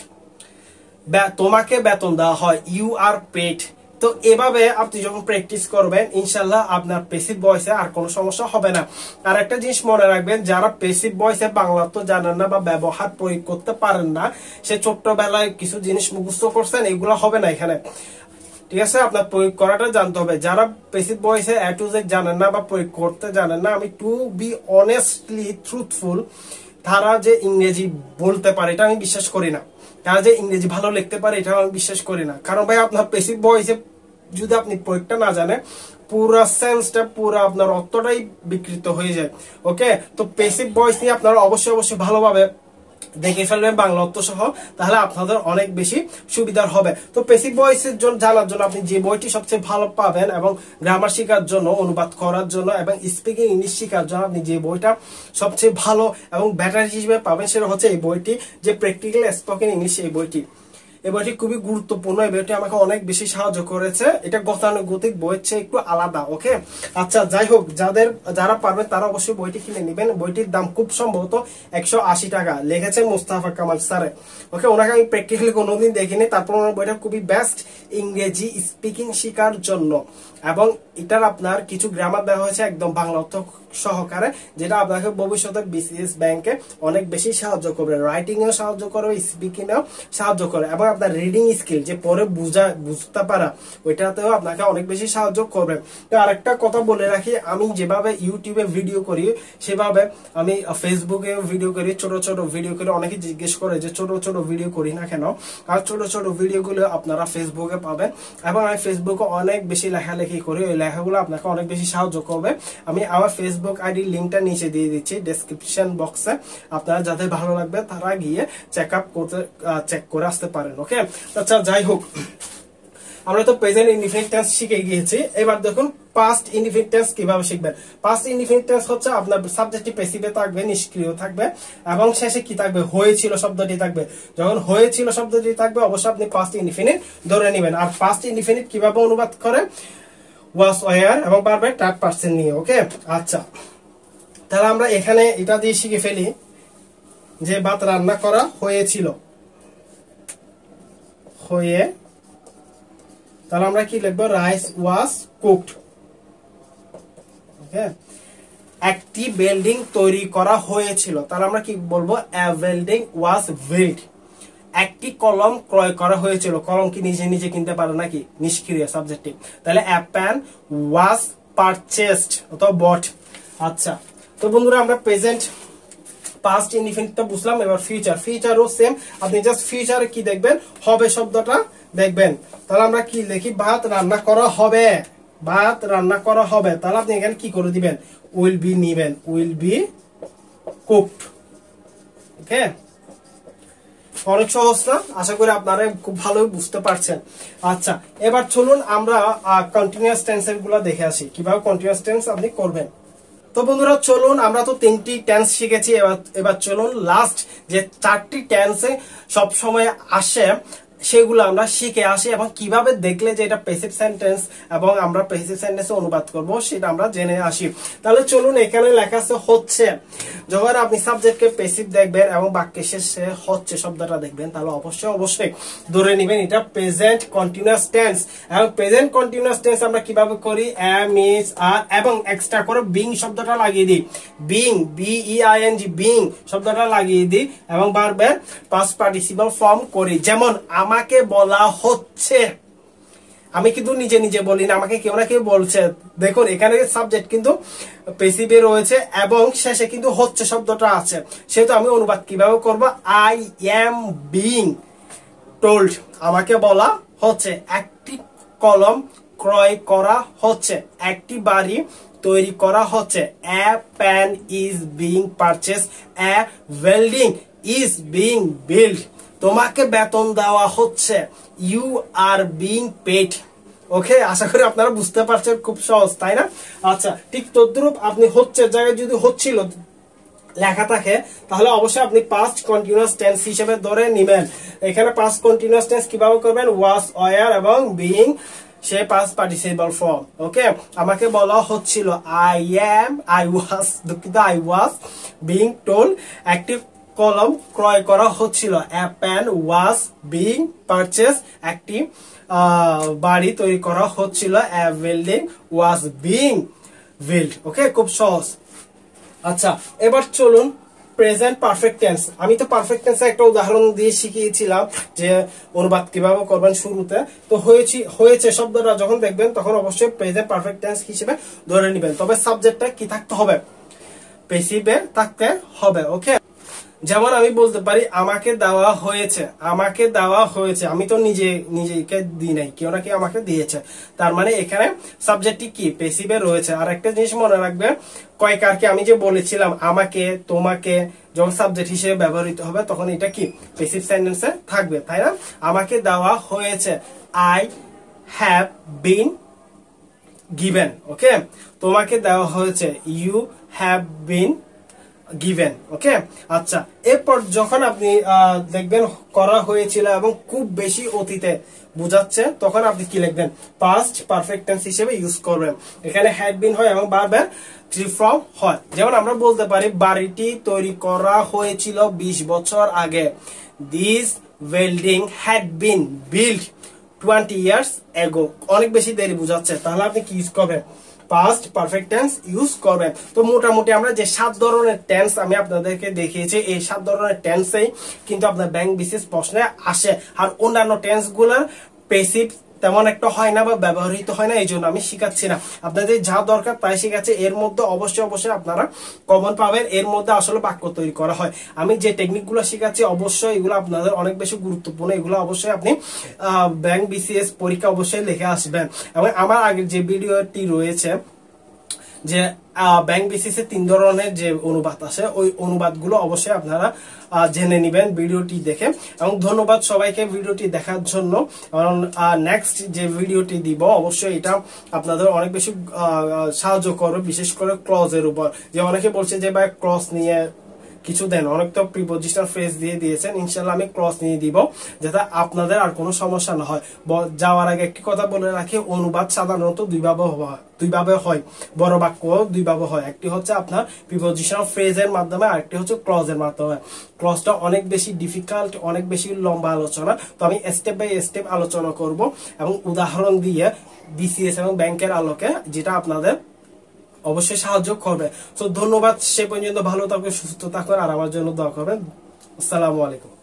তোমাকে বেতন দেওয়া হয়, ইউ আর পেড। তো এভাবে আপনি যখন প্র্যাকটিস করবেন ইনশাল্লাহ আপনার প্যাসিভ ভয়েসে আর কোনো সমস্যা হবে না। আর একটা জিনিস মনে রাখবেন, যারা প্যাসিভ ভয়েসে বাংলা তো জানেন না বা ব্যবহার প্রয়োগ করতে পারেন না, সে ছোট্টবেলায় কিছু জিনিস মুখস্থ করছেন, এগুলো হবে না এখানে, ঠিক আছে। আপনার প্রয়োগ করাটা জানতে হবে। যারা প্যাসিভ ভয়েসে এ টু জেড জানেন না বা প্রয়োগ করতে জানেন না, আমি টু বি অনেস্টলি ট্রুথফুল, তারা যে ইংরেজি বলতে পারে এটা আমি বিশ্বাস করি না। তারা যে ইংরেজি ভালো লিখতে পারে এটা আমি বিশ্বাস করি না। কারণ ভাই আপনার প্যাসিভ ভয়েসে যদি আপনি প্রয়োগটা না জানেন, পুরো সেন্সটা পুরো আপনার অর্থটাই বিকৃত হয়ে যায়। ওকে, তো প্যাসিভ ভয়েস নিয়ে আপনারা অবশ্যই ভালোভাবে দেখে ফেলবেন বাংলা অর্থ সহ, তাহলে আপনাদের অনেক বেশি সুবিধার হবে। তো প্যাসিভ ভয়েসের জন্য জানার জন্য আপনি যে বইটি সবচেয়ে ভালো পাবেন এবং গ্রামার শেখার জন্য, অনুবাদ করার জন্য এবং স্পিকিং ইংলিশ শেখার জন্য আপনি যে বইটা সবচেয়ে ভালো এবং বেটার হিসেবে পাবেন সেটা হচ্ছে এই বইটি, যে প্র্যাকটিক্যাল স্পোকেন ইংলিশ। এই বইটি এই বইটি খুবই গুরুত্বপূর্ণ। এই বইটি আমাকে অনেক বেশি সাহায্য করেছে। এটা গতানুগতিক বইয়ের চেয়ে একটু আলাদা। ওকে, আচ্ছা যাই হোক, যারা পারবেন তারা অবশ্যই বইটি কিনে নেবেন। বইটির দাম খুব সম্ভবত 180 টাকা। লিখেছে মুস্তাফা কামাল স্যারে। ওকে, ওনাকে আমি প্র্যাকটিক্যালি কোনোদিন দেখিনি, তারপর ওনার বইটা খুবই বেস্ট ইংরেজি স্পিকিং শেখার জন্য। এবং এটার আপনার কিছু গ্রামার দেওয়া হয়েছে একদম বাংলা অর্থ সহকারে, যেটা আপনাকে ভবিষ্যতে বিসিএস ব্যাংকে অনেক বেশি সাহায্য করবে। রাইটিং এও সাহায্য করবে, স্পিকিং এও সাহায্য করে, এবং আপনার রিডিং স্কিল যে পরে বুঝতে পারা, ওইটাতেও আপনাকে অনেক বেশি সাহায্য করবে। তো আরেকটা কথা বলে রাখি, আমি যেভাবে ইউটিউবে ভিডিও করি সেভাবে আমি ফেসবুকে ভিডিও করি, ছোট ছোট ভিডিও করি। অনেকে জিজ্ঞেস করে যে ছোট ছোট ভিডিও করি না কেন, আর ছোট ছোট ভিডিওগুলো আপনারা ফেসবুকে পাবেন। এবং আমি ফেসবুকে অনেক বেশি লেখালেখি করি, ওই লেখাগুলো আপনাকে অনেক বেশি সাহায্য করবে। আমি আমার ফেসবুক আইডির লিঙ্কটা নিচে দিয়ে দিচ্ছি ডেসক্রিপশন বক্সে। আপনারা যাদের ভালো লাগবে তারা গিয়ে চেক করে আসতে পারেন। ওকে, আচ্ছা যাই হোক, আমরা তো প্রেজেন্ট ইনডিফিনিট টেন্স শিখে গিয়েছি। এবার দেখুন পাস্ট ইনডিফিনিট টেন্স কিভাবে শিখবেন। পাস্ট ইনডিফিনিট টেন্স হচ্ছে আপনার সাবজেক্টটি প্যাসিভে থাকবে, নিষ্ক্রিয় থাকবে, এবং শেষে কি থাকবে, হয়েছিল শব্দটি থাকবে। যখন হয়েছিল শব্দটি থাকবে অবশ্যই আপনি পাস্ট ইনডিফিনিট ধরে নেবেন। আর পাস্ট ইনডিফিনিট কিভাবে অনুবাদ করে, ওয়াজ, ওয়ার এবং পারবে থার্ড পারসন নিয়ে। ওকে, আচ্ছা তাহলে আমরা এখানে এটা দিয়ে শিখে ফেলি যে ভাত রান্না করা হয়েছিল, হয়ে, তাহলে আমরা কি লিখবো, রাইস ওয়াজ কুকড। ওকে, একটি বিল্ডিং তৈরি করা হয়েছিল, তাহলে আমরা কি বলবো, এ বিল্ডিং ওয়াজ বিল্ট। একটি কলম ক্রয় করা হয়েছিল, কলম কি নিজে নিজে কিনতে পারে নাকি, নিষ্ক্রিয় সাবজেক্টিভ। তাহলে এ পেন ওয়াজ পারচেসড অথবা বট। আচ্ছা, তো বন্ধুরা আমরা প্রেজেন্ট পাস্ট ইনডিফিনিটটা বুঝলাম। এবার ফিউচারও সেম। আপনি জাস্ট ফিউচারে কি দেখবেন, হবে শব্দটা দেখবেন। তাহলে আমরা কি লিখি, ভাত রান্না করা হবে, ভাত রান্না করা হবে। তাহলে আপনি এখানে কি করে দিবেন, উইল বি নিবেন, উইল বি কুকড। ওকে, অনেক সহজ না? আশা করি আপনারা খুব ভালো বুঝতে পারছেন। আচ্ছা, এবার চলুন আমরা কন্টিনিউয়াস টেন্সের গুলো দেখে আসি, কিভাবে কন্টিনিউয়াস টেন্স আপনি করবেন। তো বন্ধুরা চলুন, আমরা তো 3টি টেন্স শিখেছি। এবার চলুন লাস্ট যে 4টি টেন্সে সব সময় আসে সেগুলো আমরা শিখে আসি, এবং কিভাবে দেখলে যে এটা প্যাসিভ সেন্টেন্স এবং আমরা প্যাসিভ সেন্টেন্সে অনুবাদ করব সেটা আমরা জেনে আসি। তাহলে চলুন, এখানে লেখা আছে হচ্ছে। যখন আপনি সাবজেক্টকে প্যাসিভ দেখবেন এবং বাক্যের শেষে হচ্ছে শব্দটা দেখবেন, তাহলে অবশ্যই ধরে নেবেন এটা প্রেজেন্ট কন্টিনিউয়াস টেন্স। এবং প্রেজেন্ট কন্টিনিউয়াস টেন্স আমরা কিভাবে করি, এম, ইজ, আর এবং এক্সট্রা করে বিং শব্দটা লাগিয়ে দিই। বিং, BEING, বিং শব্দটা লাগিয়ে দিই এবং বারবার পাস্ট পার্টিসিপল ফর্ম করি। যেমন আমাকে বলা হচ্ছে, আমি কিন্তু নিজে নিজে বলি না, আমাকে কেউ না কেউ বলছে। দেখুন এখানে সাবজেক্ট কিন্তু প্যাসিভে রয়েছে এবং শেষে কিন্তু হচ্ছে শব্দটা আছে, সেহেতু আমি অনুবাদ কিভাবে করব, আই এম বিং টোল্ড, আমাকে বলা হচ্ছে। একটি কলম ক্রয় করা হচ্ছে, একটি বাড়ি তৈরি করা হচ্ছে, a pen is being purchase, a building is being build. তোমাকে বেতন দেওয়া হচ্ছে, you are being paid. Okay, আশা করি আপনারা বুঝতে পারছেন, খুব সহজ তাই না? আচ্ছা, ঠিক তদ্রূপ আপনি হচ্ছে জায়গায় যদি হচ্ছিল লেখা থাকে তাহলে অবশ্যই আপনি পাস্ট কন্টিনিউয়াস টেন্স হিসেবে ধরে নেবেন। এখানে পাস্ট কন্টিনিউয়াস টেন্স কিভাবে করবেন, ওয়াজ, ওয়ার এবং বিং সে পাস্ট পার্টিসিপল ফর্ম। ওকে, আমাকে বলা হচ্ছিল, আই ওয়াজ বিং টোল্ড, একটি কলম ক্রয় করা হচ্ছিল, a pen was being purchase, একটি বাড়ি তৈরি করা হচ্ছিল, a building was being build. Okay, খুব সহজ। আচ্ছা, এবার চলুন প্রেজেন্ট পারফেক্ট টেন্স। আমি তো পারফেক্ট টেন্সে একটা উদাহরণ দিয়ে শিখিয়েছিলাম যে অনুবাদ কিভাবে করবেন শুরুতে। তো হয়েছে শব্দটা যখন দেখবেন তখন অবশ্যই প্রেজেন্ট পারফেক্ট টেন্স হিসেবে ধরে নেবেন, তবে সাবজেক্টটা কি থাকতে হবে, প্যাসিভে থাকতে হবে। ওকে, যেমন আমি বলতে পারি আমাকে দেওয়া হয়েছে, আমাকে দেওয়া হয়েছে, আমি তো নিজেকে দিই নাই, কেউ না কেউ আমাকে দিয়েছে। তার মানে এখানে সাবজেক্টটি কি, প্যাসিভে রয়েছে। আর একটা জিনিস মনে রাখবেন, কয়কারকে আমি যে বলেছিলাম আমাকে, তোমাকে যখন সাবজেক্ট হিসেবে ব্যবহৃত হবে তখন এটা কি প্যাসিভ সেন্টেন্সে থাকবে, তাই না? আমাকে দেওয়া হয়েছে, আই হ্যাভ বিন গিভেন। ওকে, তোমাকে দেওয়া হয়েছে, ইউ হ্যাভ বিন গিভেন। ওকে, আচ্ছা, এরপর যখন আপনি দেখবেন করা হয়েছিল এবং খুব বেশি অতীতে বুঝাচ্ছে, তখন আপনি কি লিখবেন, পাস্ট পারফেক্ট টেন্স হিসেবে ইউজ করবেন। এখানে হ্যাড বিন হয় এবং বারবার ট্রি ফর্ম হয়। যেমন আমরা বলতে পারি বাড়িটি তৈরি করা হয়েছিল 20 বছর আগে। This building had been build 20 years ago। অনেক বেশি দেরি বুঝাচ্ছে, তাহলে আপনি কি ইউজ করবেন, পাস্ট পারফেক্ট টেন্স ইউজ করবেন। তো মোটামুটি আমরা যে 7 ধরনের টেন্স আমি আপনাদেরকে দেখিয়েছি, এই 7 ধরনের টেন্সেই কিন্তু আপনার ব্যাংক বিসিএস প্রশ্নে আসে। আর অন্যান্য টেন্স গুলার প্যাসিভ তেমন একটা হয় না বা ব্যবহৃত হয় না, এই জন্য আমি শিখাচ্ছি না। আপনাদের যা দরকার তাই শিখাচ্ছি। এর মধ্যে অবশ্যই আপনারা কমন পাবেন। এর মধ্যে আসলে বাক্য তৈরি করা হয়। আমি যে টেকনিক গুলো শিখাচ্ছি অবশ্যই এগুলো আপনাদের অনেক বেশি গুরুত্বপূর্ণ। এগুলো অবশ্যই আপনি ব্যাংক বিসিএস পরীক্ষা অবশ্যই লিখে আসবেন। এবং আমার আগের যে ভিডিওটি রয়েছে যে ব্যাংক বিসিএস 3 ধরনের যে অনুবাদ আছে, ওই অনুবাদ গুলো অবশ্যই আপনারা জেনে নেবেন ভিডিওটি দেখে। এবং ধন্যবাদ সবাইকে ভিডিওটি দেখার জন্য। কারণ নেক্সট যে ভিডিওটি দিব অবশ্যই এটা আপনাদের অনেক বেশি সাহায্য করবে, বিশেষ করে ক্লজের উপর। যে অনেকে বলছে যে ভাই ক্লজ নিয়ে কিছু দেন, অনেক তো প্রিপোজিশনাল ফ্রেজ দিয়ে দিয়েছেন। ইনশাআল্লাহ আমি ক্লজ নিয়ে দিব যাতে আপনাদের আর কোনো সমস্যা না হয়। যাওয়ার আগে একটি কথা বলে রাখি, অনুবাদ সাধারণত দুই ভাবে হয়। বড় বাক্য 2 ভাবে হয়। একটি হচ্ছে আপনার প্রিপোজিশনাল ফ্রেজের মাধ্যমে, আরেকটি হচ্ছে ক্লজের মাধ্যমে। ক্লজটা অনেক বেশি ডিফিকাল্ট, অনেক বেশি লম্বা আলোচনা। তো আমি স্টেপ বাই স্টেপ আলোচনা করব এবং উদাহরণ দিয়ে বিসিএস এবং ব্যাংকের আলোকে, যেটা আপনাদের অবশ্যই সাহায্য করবে। তো ধন্যবাদ। সে পর্যন্ত ভালো থাকবেন, সুস্থ থাকবেন আর আমার জন্য দোয়া করবেন। আসসালামু আলাইকুম।